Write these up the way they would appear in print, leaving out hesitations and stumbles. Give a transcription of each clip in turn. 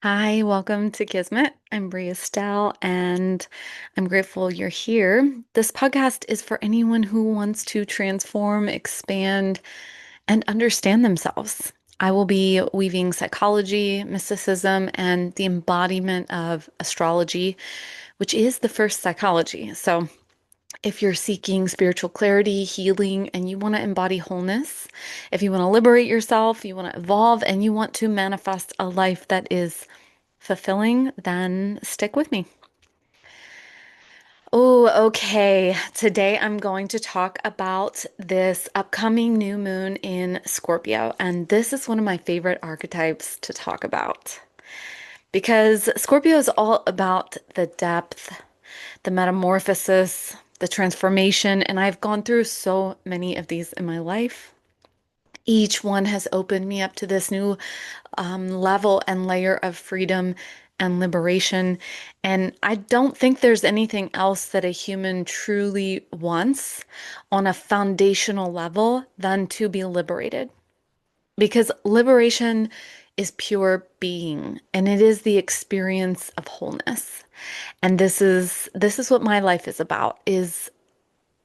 Hi, welcome to Kismet. I'm Bria Stell, and I'm grateful you're here. This podcast is for anyone who wants to transform, expand, and understand themselves. I will be weaving psychology, mysticism, and the embodiment of astrology, which is the first psychology. So, if you're seeking spiritual clarity, healing, and you want to embody wholeness, if you want to liberate yourself, you want to evolve, and you want to manifest a life that is fulfilling, then stick with me. Oh, okay. Today I'm going to talk about this upcoming new moon in Scorpio. And this is one of my favorite archetypes to talk about because Scorpio is all about the depth, the metamorphosis, the transformation. And I've gone through so many of these in my life. Each one has opened me up to this new level and layer of freedom and liberation. And I don't think there's anything else that a human truly wants on a foundational level than to be liberated. Because liberation is pure being and it is the experience of wholeness. And this is what my life is about, is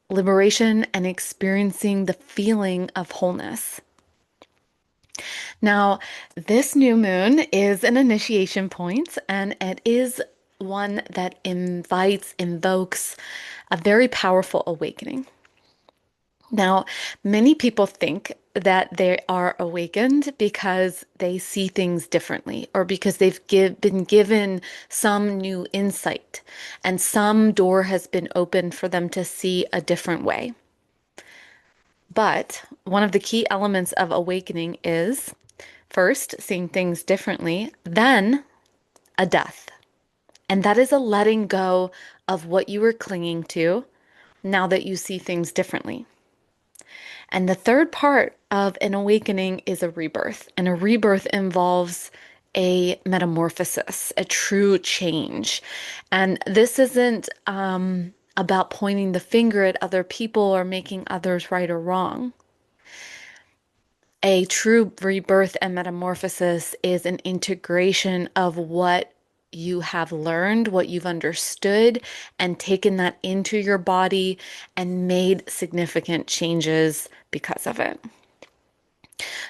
liberation and experiencing the feeling of wholeness. Now, this new moon is an initiation point, and it is one that invokes a very powerful awakening. Now, many people think that they are awakened because they see things differently or because been given some new insight and some door has been opened for them to see a different way. But one of the key elements of awakening is first, seeing things differently, then a death. And that is a letting go of what you were clinging to now that you see things differently. And the third part of an awakening is a rebirth. And a rebirth involves a metamorphosis, a true change. And this isn't about pointing the finger at other people or making others right or wrong. A true rebirth and metamorphosis is an integration of what you have learned, what you've understood, and taken that into your body and made significant changes because of it.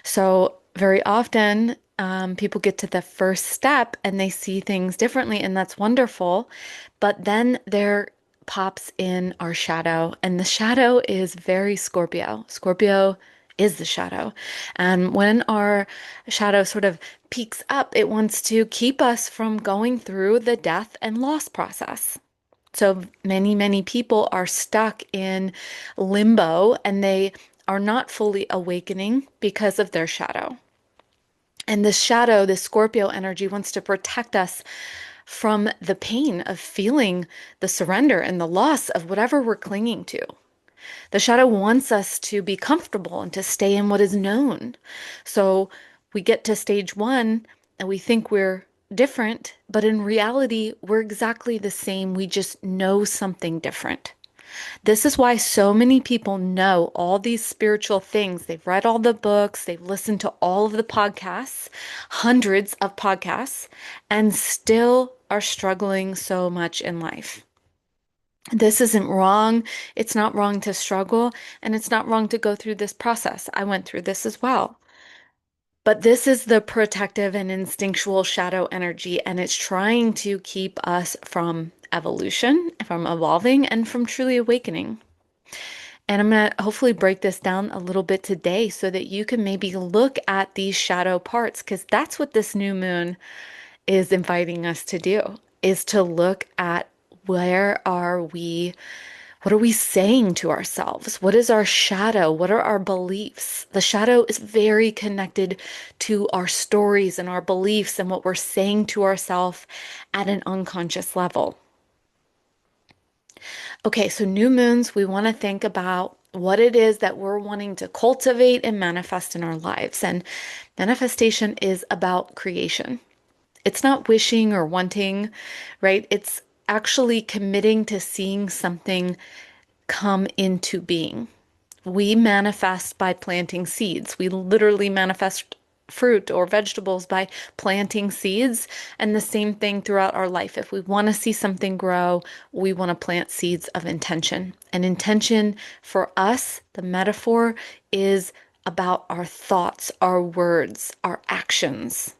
So, very often, people get to the first step and they see things differently, and that's wonderful. But then there pops in our shadow, and the shadow is very Scorpio. Scorpio is the shadow. And when our shadow sort of peaks up, it wants to keep us from going through the death and loss process. So many people are stuck in limbo and they are not fully awakening because of their shadow. And this shadow, this Scorpio energy, wants to protect us from the pain of feeling the surrender and the loss of whatever we're clinging to. The shadow wants us to be comfortable and to stay in what is known. So we get to stage one and we think we're different, but in reality, we're exactly the same. We just know something different. This is why so many people know all these spiritual things. They've read all the books, they've listened to all of the podcasts, hundreds of podcasts, and still are struggling so much in life. This isn't wrong. It's not wrong to struggle, and it's not wrong to go through this process. I went through this as well. But this is the protective and instinctual shadow energy, and it's trying to keep us from evolution, from evolving, and from truly awakening. And I'm going to hopefully break this down a little bit today so that you can maybe look at these shadow parts, because that's what this new moon is inviting us to do, is to look at where are we, what are we saying to ourselves? What is our shadow? What are our beliefs? The shadow is very connected to our stories and our beliefs and what we're saying to ourselves at an unconscious level. Okay, so new moons, we want to think about what it is that we're wanting to cultivate and manifest in our lives. And manifestation is about creation. It's not wishing or wanting, right? It's actually committing to seeing something come into being. We manifest by planting seeds. We literally manifest fruit or vegetables by planting seeds. And the same thing throughout our life. If we want to see something grow, we want to plant seeds of intention. And intention for us, the metaphor, is about our thoughts, our words, our actions.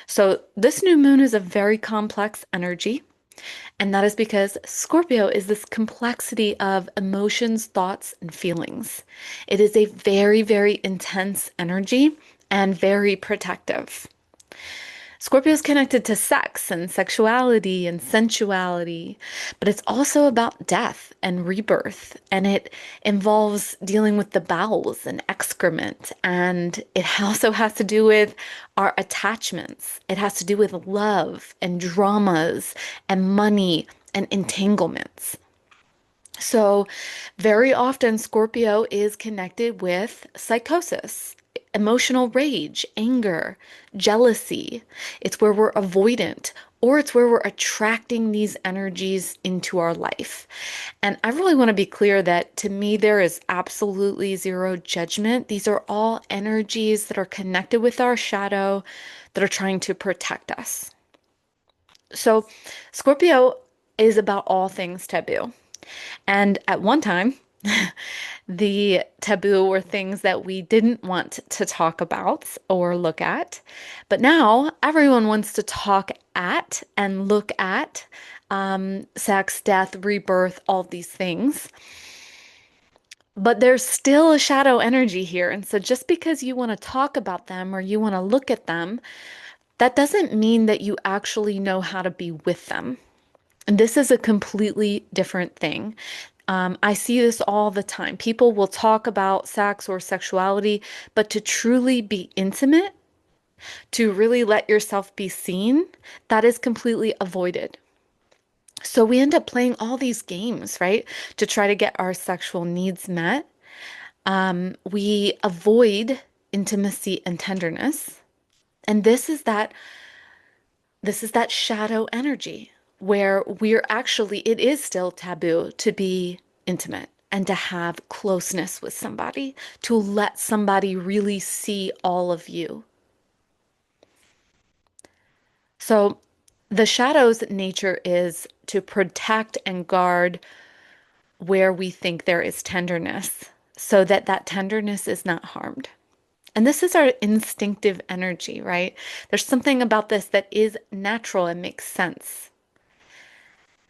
So this new moon is a very complex energy. And that is because Scorpio is this complexity of emotions, thoughts, and feelings. It is a very, very intense energy and very protective. Scorpio is connected to sex and sexuality and sensuality, but it's also about death and rebirth. And it involves dealing with the bowels and excrement. And it also has to do with our attachments. It has to do with love and dramas and money and entanglements. So, very often, Scorpio is connected with psychosis, emotional rage, anger, jealousy. It's where we're avoidant, or it's where we're attracting these energies into our life. And I really want to be clear that to me, there is absolutely zero judgment. These are all energies that are connected with our shadow that are trying to protect us. So, Scorpio is about all things taboo. And at one time, the taboo were things that we didn't want to talk about or look at. But now everyone wants to talk at and look at sex, death, rebirth, all these things. But there's still a shadow energy here. And so just because you want to talk about them or you want to look at them, that doesn't mean that you actually know how to be with them. And this is a completely different thing. I see this all the time. People will talk about sex or sexuality, but to truly be intimate, to really let yourself be seen, that is completely avoided. So we end up playing all these games, right, to try to get our sexual needs met. We avoid intimacy and tenderness. And this is that shadow energy where we're actually, it is still taboo to be intimate and to have closeness with somebody, to let somebody really see all of you. So the shadow's nature is to protect and guard where we think there is tenderness so that that tenderness is not harmed. And this is our instinctive energy, right? There's something about this that is natural and makes sense.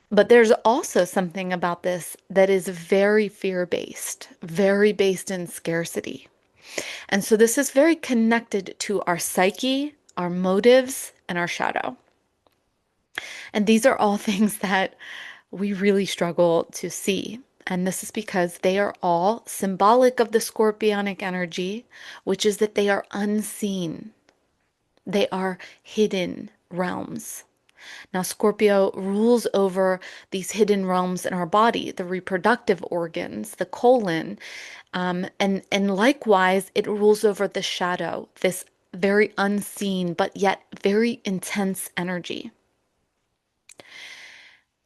But there's also something about this that is very fear-based, very based in scarcity. And so this is very connected to our psyche, our motives, and our shadow. And these are all things that we really struggle to see. And this is because they are all symbolic of the scorpionic energy, which is that they are unseen. They are hidden realms. Now, Scorpio rules over these hidden realms in our body, the reproductive organs, the colon, and likewise, it rules over the shadow, this very unseen but yet very intense energy.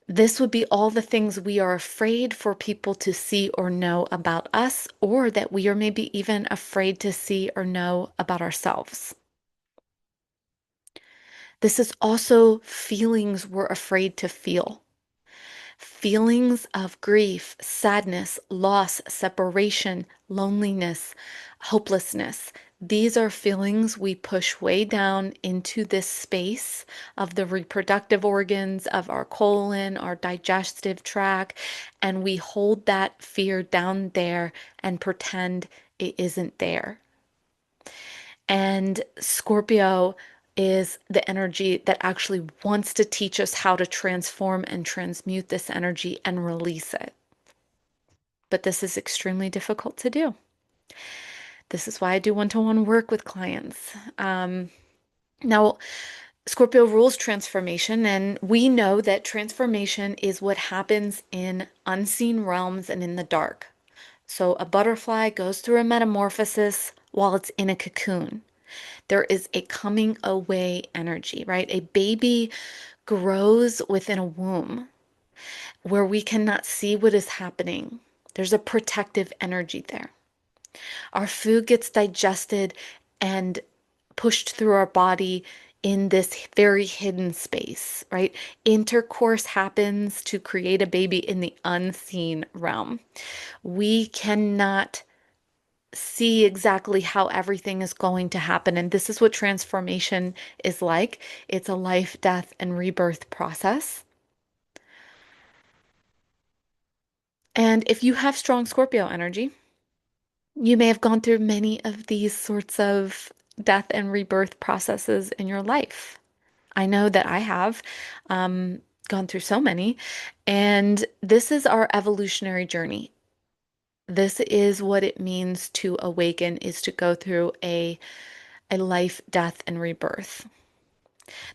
This would be all the things we are afraid for people to see or know about us, or that we are maybe even afraid to see or know about ourselves. This is also feelings we're afraid to feel. Feelings of grief, sadness, loss, separation, loneliness, hopelessness. These are feelings we push way down into this space of the reproductive organs, of our colon, our digestive tract, and we hold that fear down there and pretend it isn't there. And Scorpio is the energy that actually wants to teach us how to transform and transmute this energy and release it. But this is extremely difficult to do. This is why I do one-to-one work with clients. Now, Scorpio rules transformation, and we know that transformation is what happens in unseen realms and in the dark. So a butterfly goes through a metamorphosis while it's in a cocoon. There is a coming away energy, right? A baby grows within a womb where we cannot see what is happening. There's a protective energy there. Our food gets digested and pushed through our body in this very hidden space, right? Intercourse happens to create a baby in the unseen realm. We cannot see exactly how everything is going to happen. And this is what transformation is like. It's a life, death, and rebirth process. And if you have strong Scorpio energy, you may have gone through many of these sorts of death and rebirth processes in your life. I know that I have gone through so many, and this is our evolutionary journey. This is what it means to awaken, is to go through a life, death, and rebirth.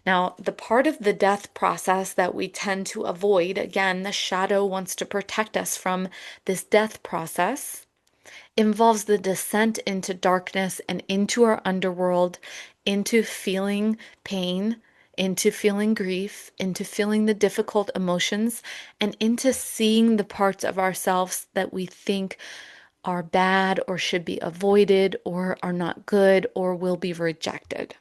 Now, the part of the death process that we tend to avoid, again, the shadow wants to protect us from this death process, involves the descent into darkness and into our underworld, into feeling pain, into feeling grief, into feeling the difficult emotions, and into seeing the parts of ourselves that we think are bad or should be avoided or are not good or will be rejected.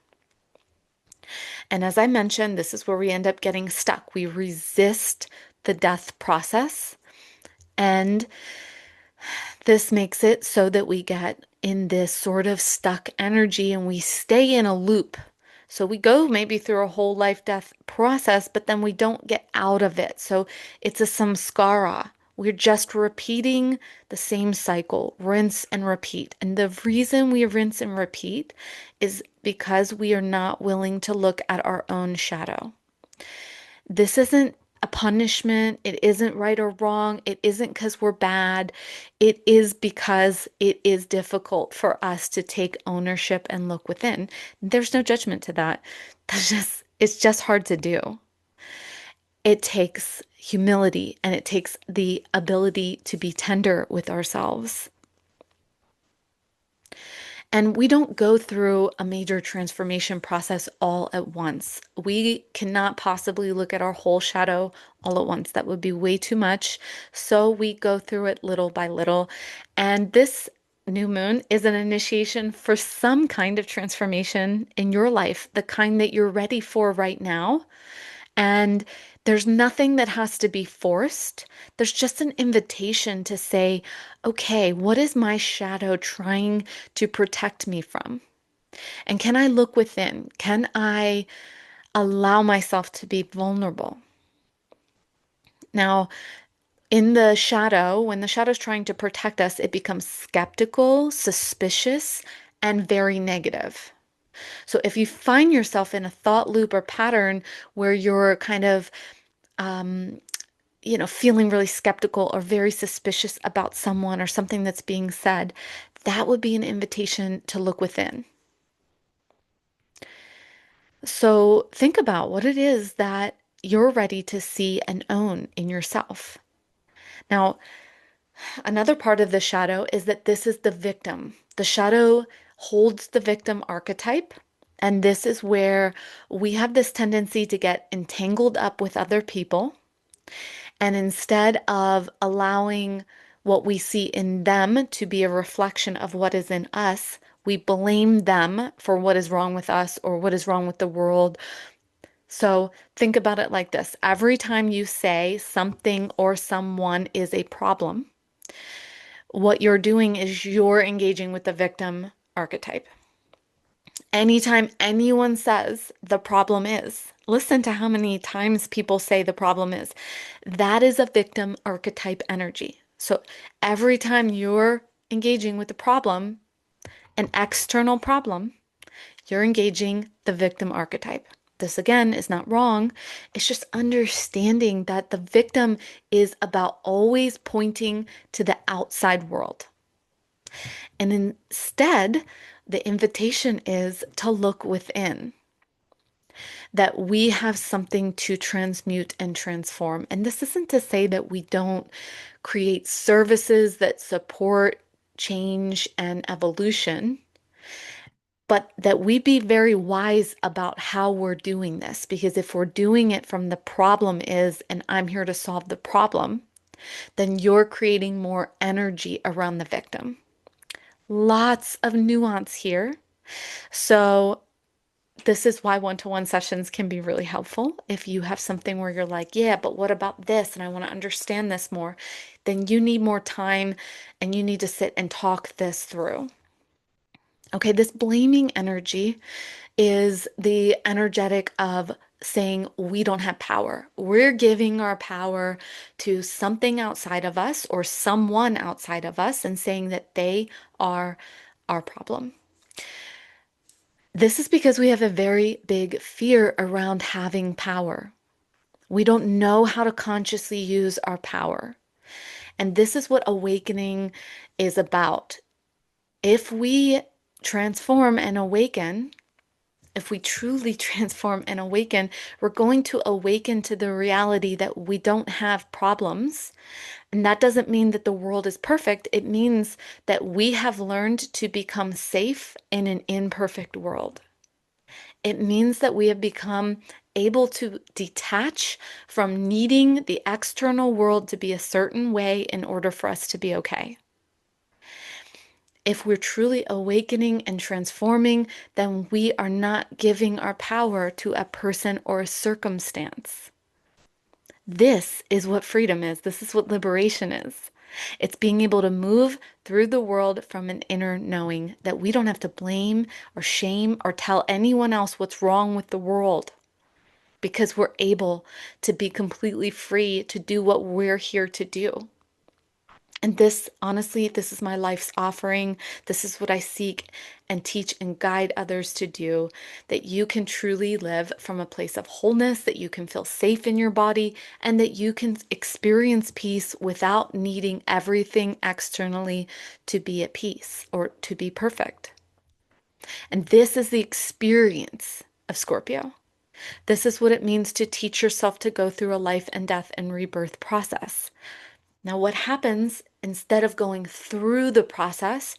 And as I mentioned, this is where we end up getting stuck. We resist the death process, and this makes it so that we get in this sort of stuck energy and we stay in a loop. So we go maybe through a whole life death process, but then we don't get out of it. So it's a samskara. We're just repeating the same cycle, rinse and repeat. And the reason we rinse and repeat is because we are not willing to look at our own shadow. This isn't a punishment. It isn't right or wrong. It isn't because we're bad. It is because it is difficult for us to take ownership and look within. There's no judgment to that. It's just hard to do. It takes humility and it takes the ability to be tender with ourselves. And we don't go through a major transformation process all at once. We cannot possibly look at our whole shadow all at once. That would be way too much. So we go through it little by little. And this new moon is an initiation for some kind of transformation in your life, the kind that you're ready for right now. And there's nothing that has to be forced. There's just an invitation to say, okay, what is my shadow trying to protect me from? And can I look within? Can I allow myself to be vulnerable? Now, in the shadow, when the shadow is trying to protect us, it becomes skeptical, suspicious, and very negative. So if you find yourself in a thought loop or pattern where you're kind of um, feeling really skeptical or very suspicious about someone or something that's being said, that would be an invitation to look within. So think about what it is that you're ready to see and own in yourself. Now, another part of the shadow is that this is the victim. The shadow holds the victim archetype. And this is where we have this tendency to get entangled up with other people. And instead of allowing what we see in them to be a reflection of what is in us, we blame them for what is wrong with us or what is wrong with the world. So think about it like this. Every time you say something or someone is a problem, what you're doing is you're engaging with the victim archetype. Anytime anyone says the problem is, listen to how many times people say the problem is. That is a victim archetype energy. So every time you're engaging with the problem, an external problem, you're engaging the victim archetype. This again is not wrong. It's just understanding that the victim is about always pointing to the outside world. And instead, the invitation is to look within, that we have something to transmute and transform. And this isn't to say that we don't create services that support change and evolution, but that we be very wise about how we're doing this. Because if we're doing it from the problem is, and I'm here to solve the problem, then you're creating more energy around the victim. Lots of nuance here. So This is why one-to-one sessions can be really helpful. If you have something where you're like, yeah, but what about this? And I want to understand this more, then you need more time and you need to sit and talk this through. Okay, this blaming energy is the energetic of saying we don't have power. We're giving our power to something outside of us or someone outside of us and saying that they are our problem. This is because we have a very big fear around having power. We don't know how to consciously use our power. And this is what awakening is about. If we transform and awaken, if we truly transform and awaken, we're going to awaken to the reality that we don't have problems. And that doesn't mean that the world is perfect. It means that we have learned to become safe in an imperfect world. It means that we have become able to detach from needing the external world to be a certain way in order for us to be okay. If we're truly awakening and transforming, then we are not giving our power to a person or a circumstance. This is what freedom is. This is what liberation is. It's being able to move through the world from an inner knowing that we don't have to blame or shame or tell anyone else what's wrong with the world because we're able to be completely free to do what we're here to do. And this, honestly, this is my life's offering. This is what I seek and teach and guide others to do, that you can truly live from a place of wholeness, that you can feel safe in your body, and that you can experience peace without needing everything externally to be at peace or to be perfect. And this is the experience of Scorpio. This is what it means to teach yourself to go through a life and death and rebirth process. Now, what happens instead of going through the process,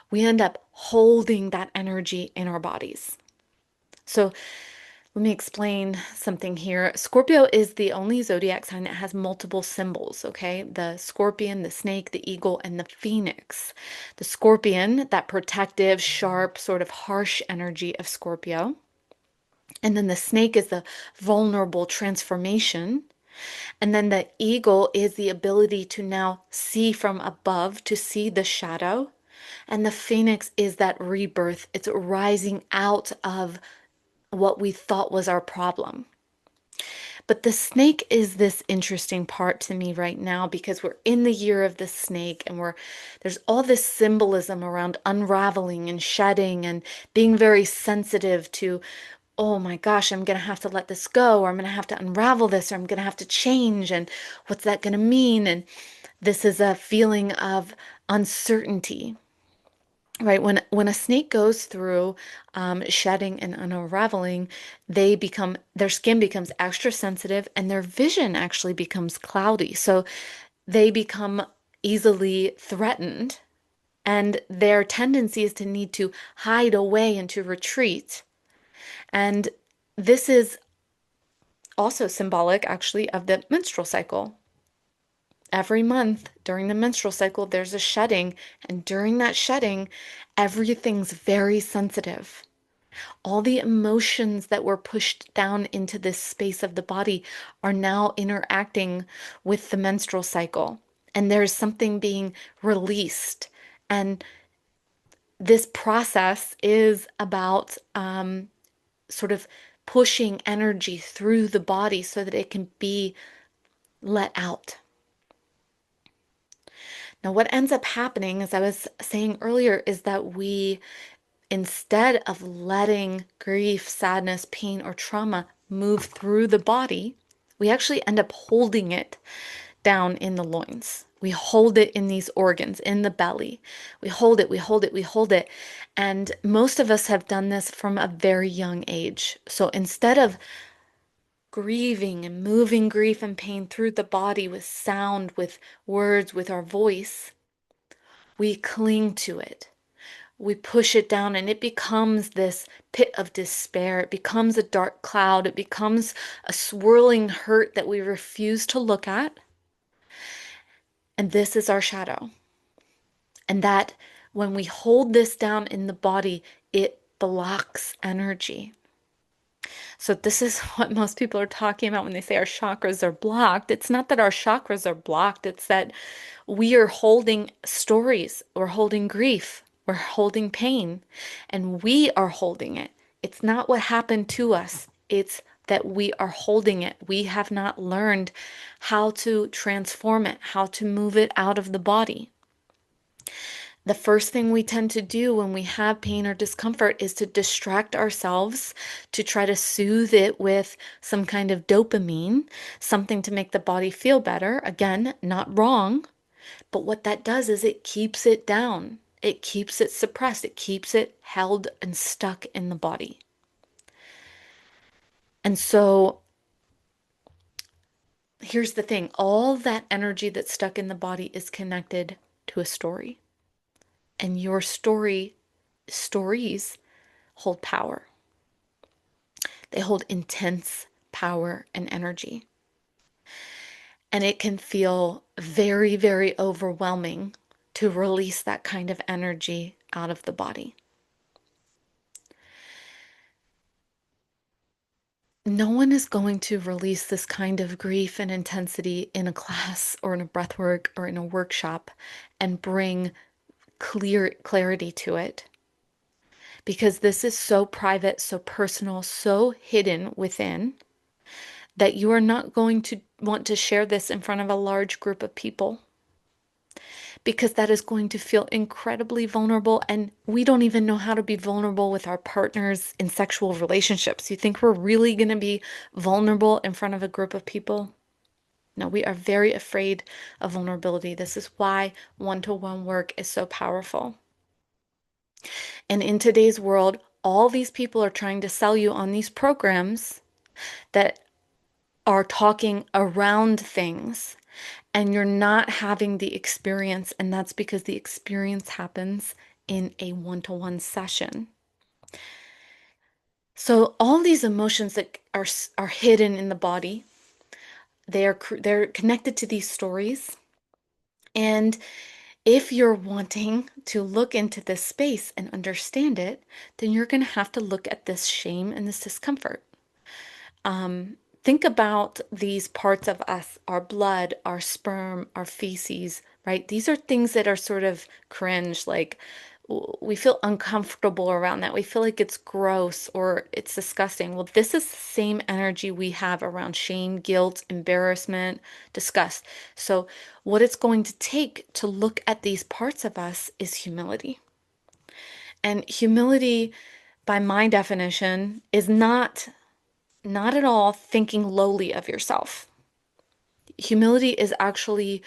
we end up holding that energy in our bodies. So, let me explain something here. Scorpio is the only zodiac sign that has multiple symbols, okay? The scorpion, the snake, the eagle, and the phoenix. The scorpion, that protective, sharp, sort of harsh energy of Scorpio. And then the snake is the vulnerable transformation. And then the eagle is the ability to now see from above, to see the shadow. And the phoenix is that rebirth. It's rising out of what we thought was our problem. But the snake is this interesting part to me right now because we're in the year of the snake and there's all this symbolism around unraveling and shedding and being very sensitive to, oh my gosh, I'm going to have to let this go, or I'm going to have to unravel this, or I'm going to have to change, and what's that going to mean? And this is a feeling of uncertainty, right? When a snake goes through shedding and unraveling, their skin becomes extra sensitive, and their vision actually becomes cloudy. So they become easily threatened, and their tendency is to need to hide away and to retreat. And this is also symbolic, actually, of the menstrual cycle. Every month during the menstrual cycle, there's a shedding, and during that shedding, everything's very sensitive. All the emotions that were pushed down into this space of the body are now interacting with the menstrual cycle, and there's something being released. And this process is about sort of pushing energy through the body so that it can be let out. Now, what ends up happening, as I was saying earlier, is that we, instead of letting grief, sadness, pain, or trauma move through the body, we actually end up holding it down in the loins. We hold it in these organs, in the belly. We hold it, we hold it, we hold it. And most of us have done this from a very young age. So instead of grieving and moving grief and pain through the body with sound, with words, with our voice, we cling to it. We push it down, and it becomes this pit of despair. It becomes a dark cloud. It becomes a swirling hurt that we refuse to look at. And this is our shadow. And that when we hold this down in the body, it blocks energy. So this is what most people are talking about when they say our chakras are blocked. It's not that our chakras are blocked, it's that we are holding stories, we're holding grief, we're holding pain, and we are holding it. It's not what happened to us, it's that we are holding it. We have not learned how to transform it, how to move it out of the body. The first thing we tend to do when we have pain or discomfort is to distract ourselves, to try to soothe it with some kind of dopamine, something to make the body feel better. Again, not wrong, but what that does is it keeps it down. It keeps it suppressed. It keeps it held and stuck in the body. And so here's the thing, all that energy that's stuck in the body is connected to a story. And your stories hold power. They hold intense power and energy. And it can feel very, very overwhelming to release that kind of energy out of the body. No one is going to release this kind of grief and intensity in a class or in a breathwork or in a workshop and bring clarity to it, because this is so private, so personal, so hidden within that you are not going to want to share this in front of a large group of people, because that is going to feel incredibly vulnerable. And we don't even know how to be vulnerable with our partners in sexual relationships. You think we're really going to be vulnerable in front of a group of people? No, we are very afraid of vulnerability. This is why one-to-one work is so powerful. And in today's world, all these people are trying to sell you on these programs that are talking around things, and you're not having the experience, and that's because the experience happens in a one-to-one session. So all these emotions that are hidden in the body, they're connected to these stories. And if you're wanting to look into this space and understand it, then you're going to have to look at this shame and this discomfort. Think about these parts of us, our blood, our sperm, our feces, right? These are things that are sort of cringe, like we feel uncomfortable around that. We feel like it's gross or it's disgusting. Well, this is the same energy we have around shame, guilt, embarrassment, disgust. So, what it's going to take to look at these parts of us is humility. And humility, by my definition, is not at all thinking lowly of yourself. Humility is actually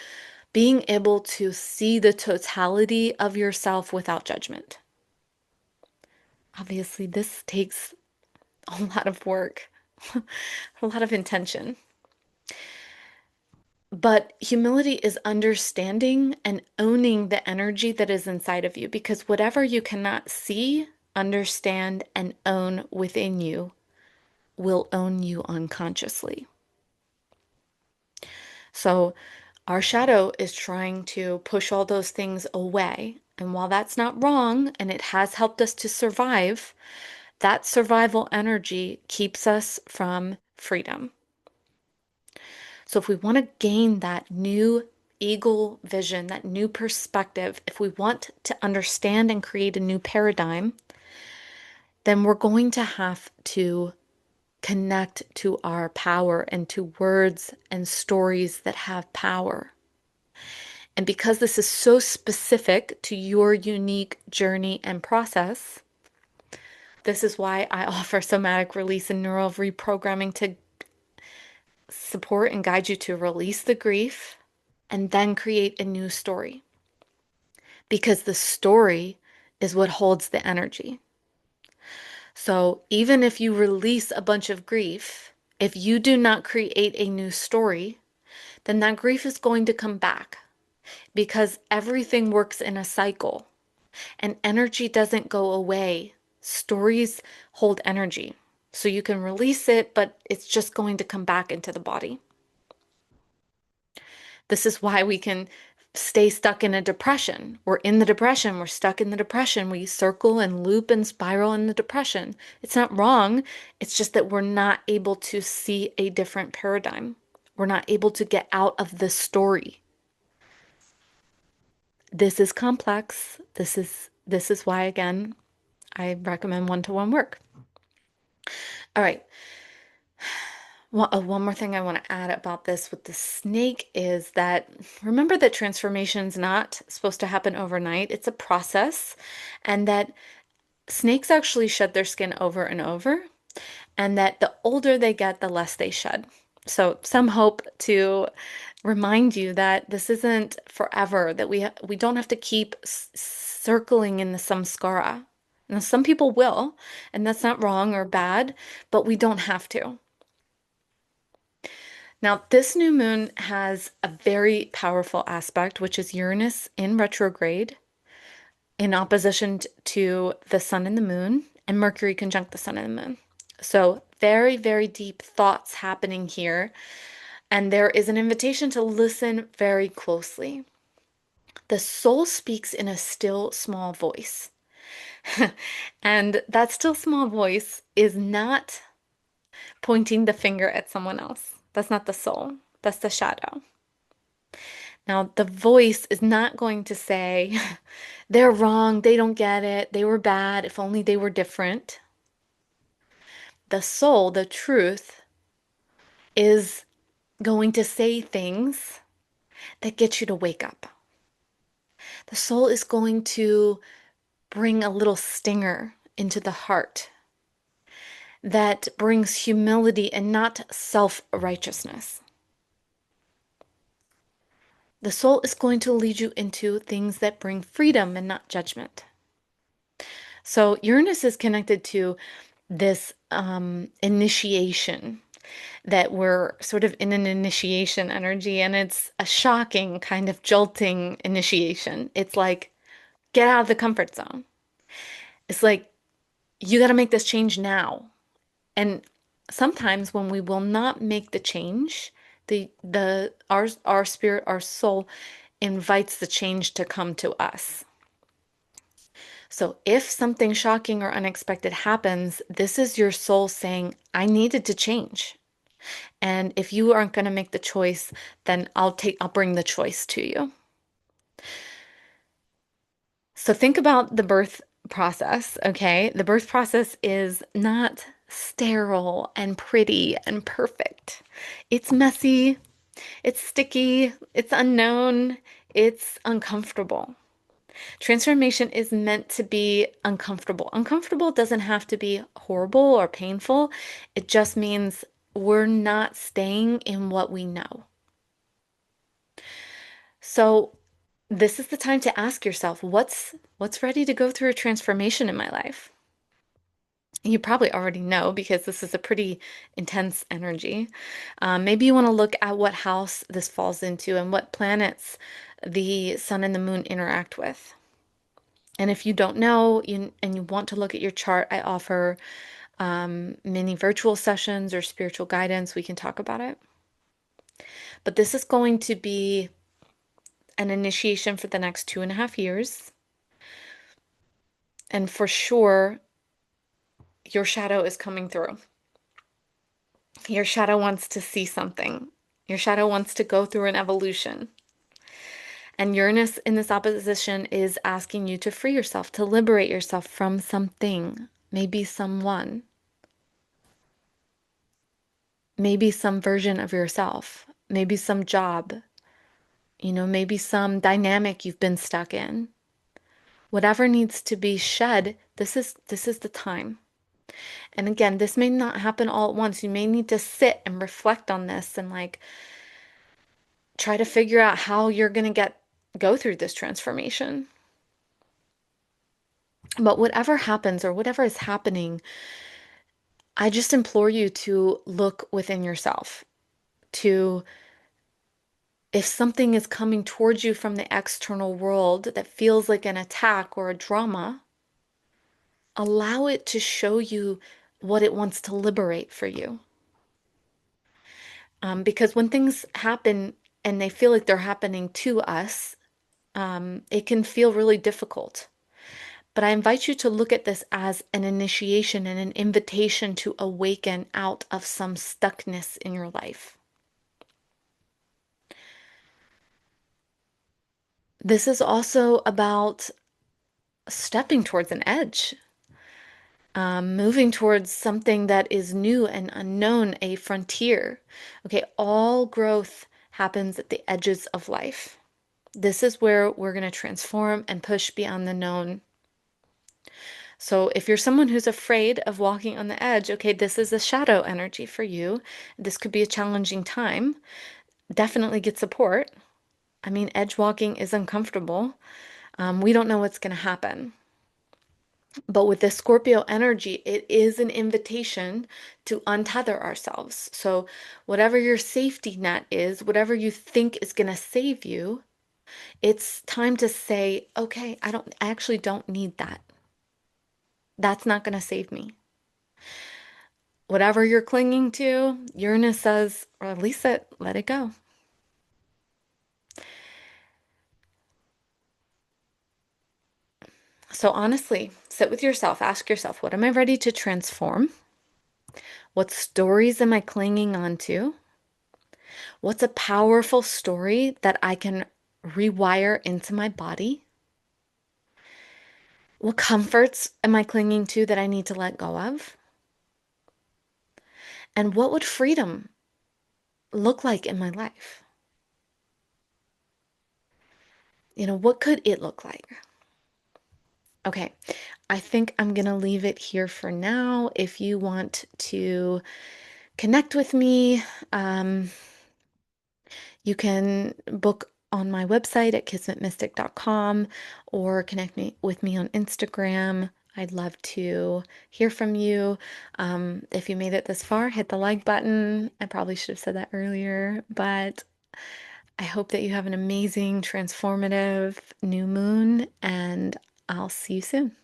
being able to see the totality of yourself without judgment. Obviously, this takes a lot of work, a lot of intention. But humility is understanding and owning the energy that is inside of you, because whatever you cannot see, understand, and own within you will own you unconsciously. So our shadow is trying to push all those things away. And while that's not wrong and it has helped us to survive, that survival energy keeps us from freedom. So if we want to gain that new eagle vision, that new perspective, if we want to understand and create a new paradigm, then we're going to have to connect to our power and to words and stories that have power. And because this is so specific to your unique journey and process, this is why I offer somatic release and neural reprogramming to support and guide you to release the grief and then create a new story. Because the story is what holds the energy. So even if you release a bunch of grief, if you do not create a new story, then that grief is going to come back, because everything works in a cycle and energy doesn't go away. Stories hold energy. So you can release it, but it's just going to come back into the body. This is why we can stay stuck in a depression. We're in the depression. We're stuck in the depression. We circle and loop and spiral in the depression. It's not wrong. It's just that we're not able to see a different paradigm. We're not able to get out of the story. This is complex. This is why, again, I recommend one-to-one work. All right. One more thing I want to add about this with the snake is that remember that transformation's not supposed to happen overnight. It's a process, and that snakes actually shed their skin over and over, and that the older they get, the less they shed. So some hope to remind you that this isn't forever, that we don't have to keep circling in the samskara. Now, some people will, and that's not wrong or bad, but we don't have to. Now, this new moon has a very powerful aspect, which is Uranus in retrograde in opposition to the sun and the moon, and Mercury conjunct the sun and the moon. So, very, very deep thoughts happening here. And there is an invitation to listen very closely. The soul speaks in a still small voice. And that still small voice is not pointing the finger at someone else. That's not the soul, that's the shadow. Now, the voice is not going to say, they're wrong, they don't get it, they were bad, if only they were different. The soul, the truth, is going to say things that get you to wake up. The soul is going to bring a little stinger into the heart that brings humility and not self-righteousness. The soul is going to lead you into things that bring freedom and not judgment. So Uranus is connected to this initiation, that we're sort of in an initiation energy, and it's a shocking kind of jolting initiation. It's like, get out of the comfort zone. It's like, you got to make this change now. And sometimes when we will not make the change, our spirit, our soul invites the change to come to us. So if something shocking or unexpected happens, this is your soul saying, I needed to change. And if you aren't going to make the choice, then I'll bring the choice to you. So think about the birth process, okay? The birth process is not sterile and pretty and perfect. It's messy, it's sticky, it's unknown, it's uncomfortable. Transformation is meant to be uncomfortable. Uncomfortable doesn't have to be horrible or painful. It just means we're not staying in what we know. So this is the time to ask yourself, what's ready to go through a transformation in my life? You probably already know because this is a pretty intense energy. Maybe you want to look at what house this falls into and what planets the sun and the moon interact with. And if you don't know and you want to look at your chart, I offer mini virtual sessions or spiritual guidance. We can talk about it. But this is going to be an initiation for the next 2.5 years. And for sure, your shadow is coming through. Your shadow wants to see something. Your shadow wants to go through an evolution. And Uranus in this opposition is asking you to free yourself, to liberate yourself from something, maybe someone, maybe some version of yourself, maybe some job, maybe some dynamic you've been stuck in. Whatever needs to be shed, this is the time. And again, this may not happen all at once. You may need to sit and reflect on this and try to figure out how you're going to go through this transformation. But whatever happens or whatever is happening, I just implore you to look within yourself. If something is coming towards you from the external world that feels like an attack or a drama, allow it to show you what it wants to liberate for you. Because when things happen and they feel like they're happening to us, It can feel really difficult. But I invite you to look at this as an initiation and an invitation to awaken out of some stuckness in your life. This is also about stepping towards an edge, moving towards something that is new and unknown, a frontier. Okay, all growth happens at the edges of life. This is where we're going to transform and push beyond the known. So if you're someone who's afraid of walking on the edge, okay, this is a shadow energy for you. This could be a challenging time. Definitely get support. I mean, edge walking is uncomfortable. We don't know what's going to happen. But with the Scorpio energy, it is an invitation to untether ourselves. So, whatever your safety net is, whatever you think is going to save you, it's time to say, okay, I actually don't need that. That's not going to save me. Whatever you're clinging to, Uranus says, release it, let it go. So, honestly, sit with yourself, ask yourself, what am I ready to transform? What stories am I clinging on to? What's a powerful story that I can rewire into my body? What comforts am I clinging to that I need to let go of? And what would freedom look like in my life? What could it look like? Okay, I think I'm going to leave it here for now. If you want to connect with me, um, you can book on my website at kismetmystic.com or connect with me on Instagram. I'd love to hear from you. If you made it this far, hit the like button. I probably should have said that earlier, but I hope that you have an amazing, transformative new moon, and I'll see you soon.